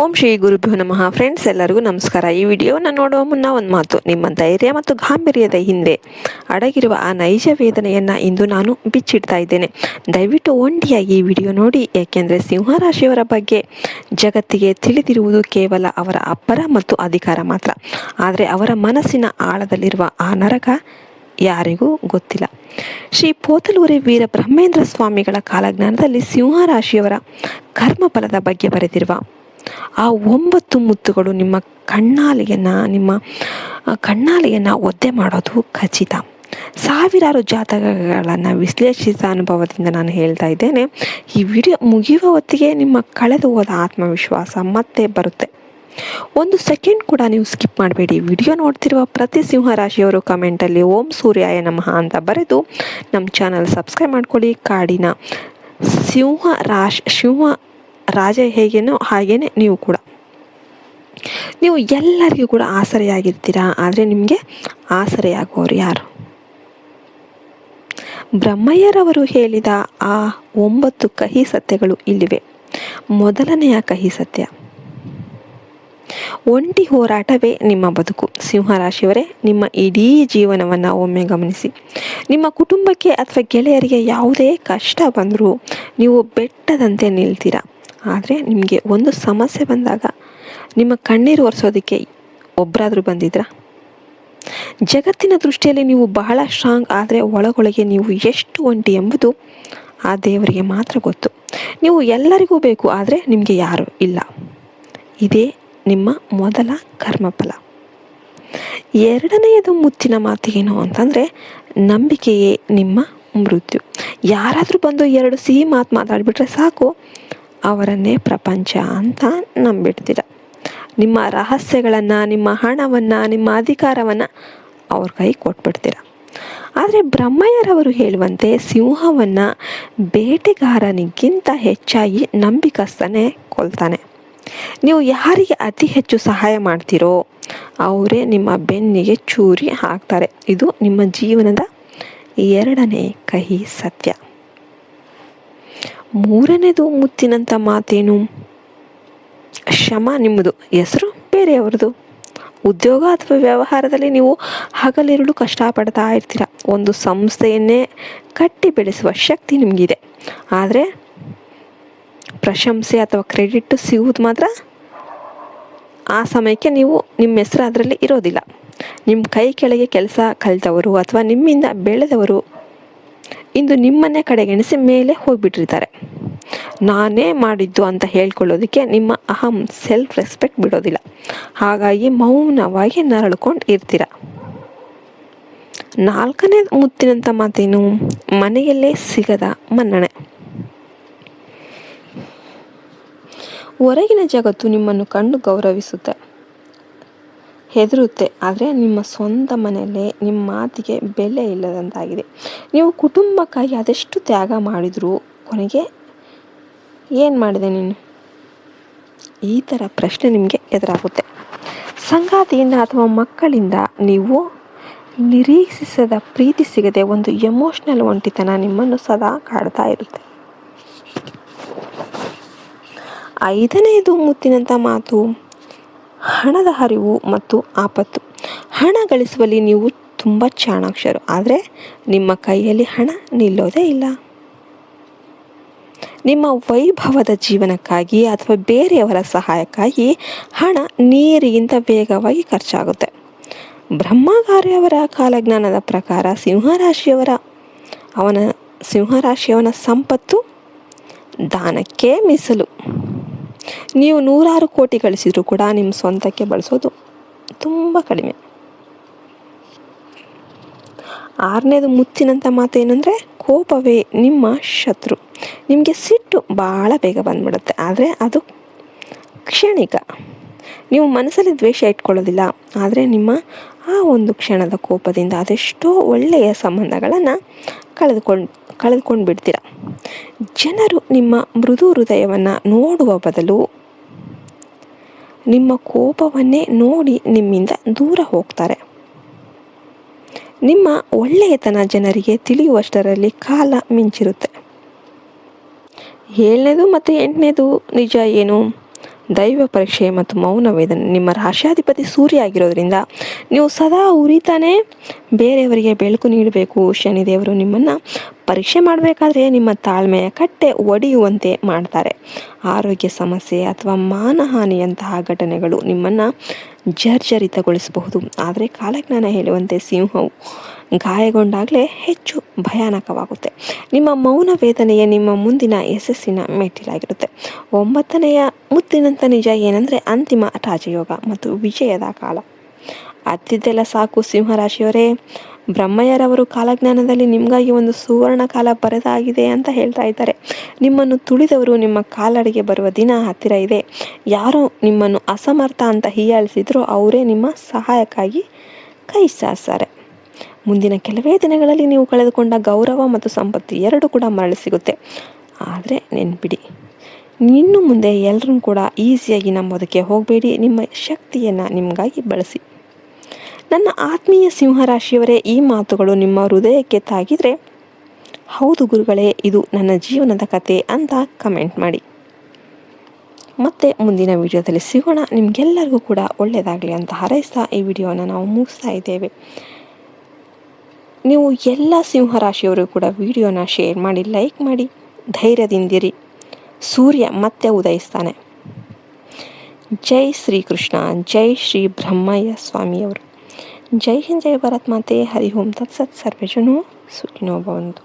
ಓಂ ಶ್ರೀ ಗುರುಭ್ಯೋ ನಮಃ. ಫ್ರೆಂಡ್ಸ್, ಎಲ್ಲರಿಗೂ ನಮಸ್ಕಾರ. ಈ ವಿಡಿಯೋನ ನೋಡುವ ಮುನ್ನ ಒಂದು ಮಾತು. ನಿಮ್ಮ ಧೈರ್ಯ ಮತ್ತು ಗಾಂಭೀರ್ಯದ ಹಿಂದೆ ಅಡಗಿರುವ ಆ ನೈಜ ವೇದನೆಯನ್ನು ಇಂದು ನಾನು ಬಿಚ್ಚಿಡ್ತಾ ಇದ್ದೇನೆ. ದಯವಿಟ್ಟು ಒಂಟಿಯಾಗಿ ಈ ವಿಡಿಯೋ ನೋಡಿ, ಏಕೆಂದರೆ ಸಿಂಹರಾಶಿಯವರ ಬಗ್ಗೆ ಜಗತ್ತಿಗೆ ತಿಳಿದಿರುವುದು ಕೇವಲ ಅವರ ಅಬ್ಬರ ಮತ್ತು ಅಧಿಕಾರ ಮಾತ್ರ. ಆದರೆ ಅವರ ಮನಸ್ಸಿನ ಆಳದಲ್ಲಿರುವ ಆ ನರಕ ಯಾರಿಗೂ ಗೊತ್ತಿಲ್ಲ. ಶ್ರೀ ಪೋತಲೂರಿ ವೀರ ಬ್ರಹ್ಮೇಂದ್ರ ಸ್ವಾಮಿಗಳ ಕಾಲಜ್ಞಾನದಲ್ಲಿ ಸಿಂಹರಾಶಿಯವರ ಕರ್ಮಫಲದ ಬಗ್ಗೆ ಬರೆದಿರುವ ಆ 9 ಮುತ್ತುಗಳು ನಿಮ್ಮ ಕಣ್ಣಾಲಿಯನ್ನು ಒದ್ದೆ ಮಾಡೋದು ಖಚಿತ. ಸಾವಿರಾರು ಜಾತಕಗಳನ್ನು ವಿಶ್ಲೇಷಿಸಿದ ಅನುಭವದಿಂದ ನಾನು ಹೇಳ್ತಾ ಇದ್ದೇನೆ. ಈ ವಿಡಿಯೋ ಮುಗಿಯುವ ಹೊತ್ತಿಗೆ ನಿಮ್ಮ ಕಳೆದು ಹೋದ ಆತ್ಮವಿಶ್ವಾಸ ಮತ್ತೆ ಬರುತ್ತೆ. 1 ಸೆಕೆಂಡ್ ಕೂಡ ನೀವು ಸ್ಕಿಪ್ ಮಾಡಬೇಡಿ. ವಿಡಿಯೋ ನೋಡ್ತಿರುವ ಪ್ರತಿ ಸಿಂಹರಾಶಿಯವರು ಕಮೆಂಟಲ್ಲಿ ಓಂ ಸೂರ್ಯಾಯ ನಮಃ ಅಂತ ಬರೆದು ನಮ್ಮ ಚಾನಲ್ ಸಬ್ಸ್ಕ್ರೈಬ್ ಮಾಡ್ಕೊಳ್ಳಿ. ಕಾಡಿನ ಸಿಂಹ ರಾಜ ಹೇಗೇನೋ ಹಾಗೇನೆ ನೀವು ಎಲ್ಲರಿಗೂ ಕೂಡ ಆಸರೆಯಾಗಿರ್ತೀರಾ. ಆದರೆ ನಿಮಗೆ ಆಸರೆಯಾಗುವವರು ಯಾರು? ಬ್ರಹ್ಮಯ್ಯರವರು ಹೇಳಿದ ಆ 9 ಕಹಿ ಸತ್ಯಗಳು ಇಲ್ಲಿವೆ. ಮೊದಲನೆಯ ಕಹಿ ಸತ್ಯ: ಒಂಟಿ ಹೋರಾಟವೇ ನಿಮ್ಮ ಬದುಕು. ಸಿಂಹರಾಶಿಯವರೇ, ನಿಮ್ಮ ಇಡೀ ಜೀವನವನ್ನು ಒಮ್ಮೆ ಗಮನಿಸಿ. ನಿಮ್ಮ ಕುಟುಂಬಕ್ಕೆ ಅಥವಾ ಗೆಳೆಯರಿಗೆ ಯಾವುದೇ ಕಷ್ಟ ಬಂದರೂ ನೀವು ಬೆಟ್ಟದಂತೆ ನಿಲ್ತೀರಾ. ಆದರೆ ನಿಮಗೆ ಒಂದು ಸಮಸ್ಯೆ ಬಂದಾಗ ನಿಮ್ಮ ಕಣ್ಣೀರು ಒರೆಸೋದಕ್ಕೆ ಒಬ್ಬರಾದರೂ ಬಂದಿದ್ರಾ? ಜಗತ್ತಿನ ದೃಷ್ಟಿಯಲ್ಲಿ ನೀವು ಬಹಳ ಸ್ಟ್ರಾಂಗ್, ಆದರೆ ಒಳಗೊಳಗೆ ನೀವು ಎಷ್ಟು ಒಂಟಿ ಎಂಬುದು ಆ ದೇವರಿಗೆ ಮಾತ್ರ ಗೊತ್ತು. ನೀವು ಎಲ್ಲರಿಗೂ ಬೇಕು, ಆದರೆ ನಿಮಗೆ ಯಾರೂ ಇಲ್ಲ. ಇದೇ ನಿಮ್ಮ ಮೊದಲ ಕರ್ಮಫಲ. ಎರಡನೆಯದು ಮುತ್ತಿನ ಮಾತು ಏನು ಅಂತಂದರೆ, ನಂಬಿಕೆಯೇ ನಿಮ್ಮ ಮೃತ್ಯು. ಯಾರಾದರೂ ಬಂದು 2 ಸಿಹಿ ಮಾತಾಡಿಬಿಟ್ರೆ ಸಾಕು, ಅವರನ್ನೇ ಪ್ರಪಂಚ ಅಂತ ನಂಬಿಡ್ತೀರ. ನಿಮ್ಮ ರಹಸ್ಯಗಳನ್ನು, ನಿಮ್ಮ ಹಣವನ್ನು, ನಿಮ್ಮ ಅಧಿಕಾರವನ್ನು ಅವ್ರ ಕೈ ಕೊಟ್ಬಿಡ್ತೀರ. ಆದರೆ ಬ್ರಹ್ಮಯ್ಯರವರು ಹೇಳುವಂತೆ ಸಿಂಹವನ್ನು ಬೇಟೆಗಾರನಿಗಿಂತ ಹೆಚ್ಚಾಗಿ ನಂಬಿಕಸ್ಥನೇ ಕೊಲ್ತಾನೆ. ನೀವು ಯಾರಿಗೆ ಅತಿ ಹೆಚ್ಚು ಸಹಾಯ ಮಾಡ್ತೀರೋ ಅವರೇ ನಿಮ್ಮ ಬೆನ್ನಿಗೆ ಚೂರಿ ಹಾಕ್ತಾರೆ. ಇದು ನಿಮ್ಮ ಜೀವನದ 2ನೇ ಕಹಿ ಸತ್ಯ. ಮೂರನೇದು ಮುತ್ತಿನಂಥ ಮಾತೇನು? ಶ್ರಮ ನಿಮ್ಮದು, ಹೆಸರು ಬೇರೆಯವ್ರದ್ದು. ಉದ್ಯೋಗ ಅಥವಾ ವ್ಯವಹಾರದಲ್ಲಿ ನೀವು ಹಗಲಿರುಳು ಕಷ್ಟಪಡ್ತಾ ಇರ್ತೀರ. ಒಂದು ಸಂಸ್ಥೆಯನ್ನೇ ಕಟ್ಟಿ ಬೆಳೆಸುವ ಶಕ್ತಿ ನಿಮಗಿದೆ. ಆದರೆ ಪ್ರಶಂಸೆ ಅಥವಾ ಕ್ರೆಡಿಟ್ ಸಿಗುವುದು ಮಾತ್ರ ಆ ಸಮಯಕ್ಕೆ ನಿಮ್ಮ ಹೆಸರು ಅದರಲ್ಲಿ ಇರೋದಿಲ್ಲ. ನಿಮ್ಮ ಕೈ ಕೆಳಗೆ ಕೆಲಸ ಕಲಿತವರು ಅಥವಾ ನಿಮ್ಮಿಂದ ಬೆಳೆದವರು ಇಂದು ನಿಮ್ಮನ್ನೇ ಕಡೆಗಣಿಸಿ ಮೇಲೆ ಹೋಗಿಬಿಟ್ಟಿರ್ತಾರೆ. ನಾನೇ ಮಾಡಿದ್ದು ಅಂತ ಹೇಳ್ಕೊಳ್ಳೋದಕ್ಕೆ ನಿಮ್ಮ ಸೆಲ್ಫ್ ರೆಸ್ಪೆಕ್ಟ್ ಬಿಡೋದಿಲ್ಲ. ಹಾಗಾಗಿ ಮೌನವಾಗಿ ನರಳ್ಕೊಂಡು ಇರ್ತೀರ. 4ನೇ ಮುತ್ತಿನಂಥ ಮಾತೇನು? ಮನೆಯಲ್ಲೇ ಸಿಗದ ಮನ್ನಣೆ. ಹೊರಗಿನ ಜಗತ್ತು ನಿಮ್ಮನ್ನು ಕಂಡು ಗೌರವಿಸುತ್ತೆ, ಹೆದರುತ್ತೆ. ಆದರೆ ನಿಮ್ಮ ಸ್ವಂತ ಮನೆಯಲ್ಲೇ ನಿಮ್ಮ ಮಾತಿಗೆ ಬೆಲೆ ಇಲ್ಲದಂತಾಗಿದೆ. ನೀವು ಕುಟುಂಬಕ್ಕಾಗಿ ಅದೆಷ್ಟು ತ್ಯಾಗ ಮಾಡಿದರೂ ಕೊನೆಗೆ ಏನು ಮಾಡಿದೆ ನೀನು? ಈ ಥರ ಪ್ರಶ್ನೆ ನಿಮಗೆ ಎದುರಾಗುತ್ತೆ. ಸಂಗಾತಿಯಿಂದ ಅಥವಾ ಮಕ್ಕಳಿಂದ ನೀವು ನಿರೀಕ್ಷಿಸದ ಪ್ರೀತಿ ಸಿಗದೆ ಒಂದು ಎಮೋಷ್ನಲ್ ಒಂಟಿತನ ನಿಮ್ಮನ್ನು ಸದಾ ಕಾಡ್ತಾ ಇರುತ್ತೆ. 5ನೇದು ಮುತ್ತಿನಂಥ ಮಾತು: ಹಣದ ಹರಿವು ಮತ್ತು ಆಪತ್ತು. ಹಣ ಗಳಿಸುವಲ್ಲಿ ನೀವು ತುಂಬ ಚಾಣಾಕ್ಷರು, ಆದರೆ ನಿಮ್ಮ ಕೈಯಲ್ಲಿ ಹಣ ನಿಲ್ಲೋದೇ ಇಲ್ಲ. ನಿಮ್ಮ ವೈಭವದ ಜೀವನಕ್ಕಾಗಿ ಅಥವಾ ಬೇರೆಯವರ ಸಹಾಯಕ್ಕಾಗಿ ಹಣ ನೀರಿಗಿಂತ ವೇಗವಾಗಿ ಖರ್ಚಾಗುತ್ತೆ. ಬ್ರಹ್ಮಗಾರಿಯವರ ಕಾಲಜ್ಞಾನದ ಪ್ರಕಾರ ಸಿಂಹರಾಶಿಯವನ ಸಂಪತ್ತು ದಾನಕ್ಕೆ ಮೀಸಲು. ನೀವು 100 ಕೋಟಿ ಗಳಿಸಿದರೂ ಕೂಡ ನಿಮ್ಮ ಸ್ವಂತಕ್ಕೆ ಬಳಸೋದು ತುಂಬ ಕಡಿಮೆ. 6ನೇದು ಮುತ್ತಿನಂಥ ಮಾತೇನೆಂದರೆ, ಕೋಪವೇ ನಿಮ್ಮ ಶತ್ರು. ನಿಮಗೆ ಸಿಟ್ಟು ಭಾಳ ಬೇಗ ಬಂದ್ಬಿಡುತ್ತೆ, ಆದರೆ ಅದು ಕ್ಷಣಿಕ. ನೀವು ಮನಸ್ಸಲ್ಲಿ ದ್ವೇಷ ಇಟ್ಕೊಳ್ಳೋದಿಲ್ಲ, ಆದರೆ ನಿಮ್ಮ ಆ ಒಂದು ಕ್ಷಣದ ಕೋಪದಿಂದ ಅದೆಷ್ಟೋ ಒಳ್ಳೆಯ ಸಂಬಂಧಗಳನ್ನು ಕಳೆದುಕೊಂಡು ಬಿಡ್ತೀರ. ಜನರು ನಿಮ್ಮ ಮೃದು ಹೃದಯವನ್ನು ನೋಡುವ ಬದಲು ನಿಮ್ಮ ಕೋಪವನ್ನೇ ನೋಡಿ ನಿಮ್ಮಿಂದ ದೂರ ಹೋಗ್ತಾರೆ. ನಿಮ್ಮ ಒಳ್ಳೆಯತನ ಜನರಿಗೆ ತಿಳಿಯುವಷ್ಟರಲ್ಲಿ ಕಾಲ ಮಿಂಚಿರುತ್ತೆ. 7ನೇದು ಮತ್ತು 8ನೇದು ನಿಜ ಏನು? ದೈವ ಪರೀಕ್ಷೆ ಮತ್ತು ಮೌನ ವೇದನೆ. ನಿಮ್ಮ ರಾಶಿಯಾಧಿಪತಿ ಸೂರ್ಯ ಆಗಿರೋದ್ರಿಂದ ನೀವು ಸದಾ ಉರಿತಾನೆ ಬೇರೆಯವರಿಗೆ ಬೆಳಕು ನೀಡಬೇಕು. ಶನಿದೇವರು ನಿಮ್ಮನ್ನು ಪರೀಕ್ಷೆ ಮಾಡಬೇಕಾದ್ರೆ ನಿಮ್ಮ ತಾಳ್ಮೆಯ ಕಟ್ಟೆ ಒಡೆಯುವಂತೆ ಮಾಡ್ತಾರೆ. ಆರೋಗ್ಯ ಸಮಸ್ಯೆ ಅಥವಾ ಮಾನಹಾನಿಯಂತಹ ಘಟನೆಗಳು ನಿಮ್ಮನ್ನು ಜರ್ಜರಿತಗೊಳಿಸಬಹುದು. ಆದರೆ ಕಾಲಜ್ಞಾನ ಹೇಳುವಂತೆ ಸಿಂಹವು ಗಾಯಗೊಂಡಾಗಲೇ ಹೆಚ್ಚು ಭಯಾನಕವಾಗುತ್ತೆ. ನಿಮ್ಮ ಮೌನ ವೇದನೆಯೇ ನಿಮ್ಮ ಮುಂದಿನ ಯಶಸ್ಸಿನ ಮೆಟ್ಟಿಲಾಗಿರುತ್ತೆ. 9ನೆಯ ಮುತ್ತಿನಂಥ ನಿಜ ಏನಂದರೆ ಅಂತಿಮ ರಾಜಯೋಗ ಮತ್ತು ವಿಜಯದ ಕಾಲ. ಅತ್ತಿದ್ದೆಲ್ಲ ಸಾಕು ಸಿಂಹರಾಶಿಯವರೇ. ಬ್ರಹ್ಮಯ್ಯರವರು ಕಾಲಜ್ಞಾನದಲ್ಲಿ ನಿಮಗಾಗಿ ಒಂದು ಸುವರ್ಣ ಕಾಲ ಬರೆದಾಗಿದೆ ಅಂತ ಹೇಳ್ತಾ ಇದ್ದಾರೆ. ನಿಮ್ಮನ್ನು ತುಳಿದವರು ನಿಮ್ಮ ಕಾಲಡಿಗೆ ಬರುವ ದಿನ ಹತ್ತಿರ ಇದೆ. ಯಾರು ನಿಮ್ಮನ್ನು ಅಸಮರ್ಥ ಅಂತ ಹೀಯಾಳಿಸಿದ್ರೋ ಅವರೇ ನಿಮ್ಮ ಸಹಾಯಕ್ಕಾಗಿ ಕೈ ಚಾಚ್ತಾರೆ. ಮುಂದಿನ ಕೆಲವೇ ದಿನಗಳಲ್ಲಿ ನೀವು ಕಳೆದುಕೊಂಡ ಗೌರವ ಮತ್ತು ಸಂಪತ್ತು ಎರಡೂ ಕೂಡ ಮರಳಿ ಸಿಗುತ್ತೆ. ಆದರೆ ನೆನ್ಪಿಡಿ, ಇನ್ನು ಮುಂದೆ ಎಲ್ಲರೂ ಕೂಡ ಈಸಿಯಾಗಿ ನಂಬೋದಕ್ಕೆ ಹೋಗಬೇಡಿ. ನಿಮ್ಮ ಶಕ್ತಿಯನ್ನು ನಿಮಗಾಗಿ ಬಳಸಿ. ನನ್ನ ಆತ್ಮೀಯ ಸಿಂಹರಾಶಿಯವರೇ, ಈ ಮಾತುಗಳು ನಿಮ್ಮ ಹೃದಯಕ್ಕೆ ತಾಗಿದರೆ ಹೌದು ಗುರುಗಳೇ, ಇದು ನನ್ನ ಜೀವನದ ಕತೆ ಅಂತ ಕಮೆಂಟ್ ಮಾಡಿ. ಮತ್ತೆ ಮುಂದಿನ ವಿಡಿಯೋದಲ್ಲಿ ಸಿಗೋಣ. ನಿಮಗೆಲ್ಲರಿಗೂ ಕೂಡ ಒಳ್ಳೆಯದಾಗಲಿ ಅಂತ ಹಾರೈಸ್ತಾ ಈ ವಿಡಿಯೋನ ನಾವು ಮುಗಿಸ್ತಾ ಇದ್ದೇವೆ. ನೀವು ಎಲ್ಲ ಸಿಂಹರಾಶಿಯವರು ಕೂಡ ವಿಡಿಯೋನ ಶೇರ್ ಮಾಡಿ, ಲೈಕ್ ಮಾಡಿ. ಧೈರ್ಯದಿಂದಿರಿ, ಸೂರ್ಯ ಮತ್ತೆ ಉದಯಿಸ್ತಾನೆ. ಜೈ ಶ್ರೀಕೃಷ್ಣ, ಜೈ ಶ್ರೀ ಬ್ರಹ್ಮಯ್ಯ ಸ್ವಾಮಿಯವರು. ಜೈ ಹಿಂದ್, ಜೈ ಭಾರತ್ ಮಾತೆ. ಹರಿ ಓಂ ತತ್ಸತ್. ಸರ್ವೇ ಜನೋ ಸುಖಿನೋ ಭವಂತು.